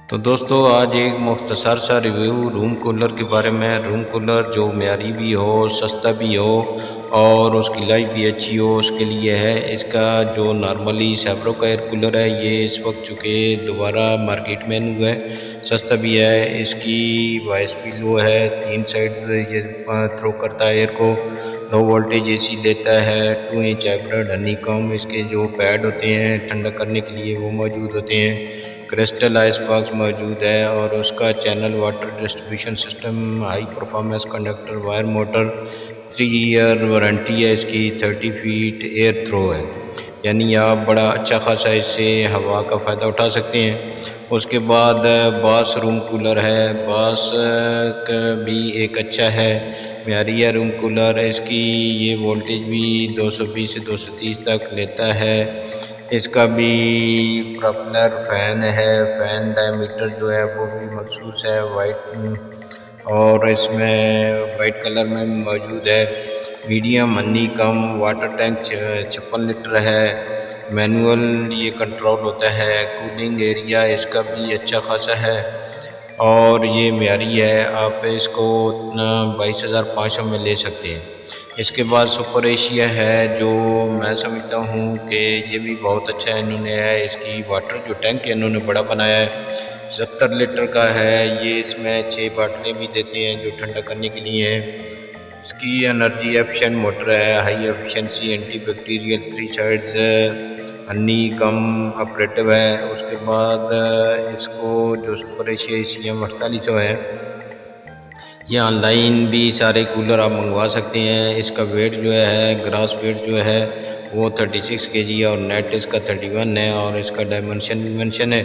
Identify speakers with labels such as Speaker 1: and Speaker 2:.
Speaker 1: तो दोस्तों आज एक मुख्तसर सा रिव्यू रूम कूलर के बारे में। रूम कूलर जो मयारी भी हो, सस्ता भी हो और उसकी लाइफ भी अच्छी हो, उसके लिए है। इसका जो नॉर्मली सैब्रो का एयर कूलर है, ये इस वक्त चूँकि दोबारा मार्केट में न्यू है, सस्ता भी है। इसकी वॉइस भी लो है, 3 साइड ये थ्रो करता है एयर को। लो वोल्टेज एसी लेता है। 2 इंच हाइब्रिड हनीकॉम इसके जो पैड होते हैं ठंडा करने के लिए वो मौजूद होते हैं। क्रिस्टल आइस बॉक्स मौजूद है और उसका channel water distribution system, high performance conductor wire motor, 3 year warranty है इसकी। 30 फीट एयर थ्रो है, यानी आप बड़ा अच्छा खासा इससे हवा का फ़ायदा उठा सकते हैं। उसके बाद बास रूम कूलर है। बास भी एक अच्छा है, मयारी है रूम कूलर। इसकी ये वोल्टेज भी 220 से 230 तक लेता है। इसका भी प्रोपेलर फ़ैन है, फ़ैन डायमीटर जो है वो भी मखसूस है, वाइट और इसमें वाइट कलर में मौजूद है। मीडियम हनी कम वाटर टैंक 56 लीटर है। मैनुअल ये कंट्रोल होता है। कूलिंग एरिया इसका भी अच्छा खासा है और ये मयारी है। आप इसको 22,500 में ले सकते हैं। इसके बाद सुपर एशिया है, जो मैं समझता हूँ कि ये भी बहुत अच्छा है। इन्होंने है इसकी वाटर जो टैंक है इन्होंने बड़ा बनाया है, 70 लीटर का है ये। इसमें 6 बाटलें भी देते हैं जो ठंडा करने के लिए हैं। इसकी एनर्जी एफिशिएंट मोटर है, high efficiency, anti bacterial, 3 sides honeycomb operative है। उसके बाद इसको जो सुपर एशिया CM 4800 है, ये ऑनलाइन भी सारे कूलर आप मंगवा सकते हैं। इसका वेट जो है, ग्रास वेट जो है वो 36 kg है और नेट इसका 31 है और इसका डायमेंशन भी मेंशन है।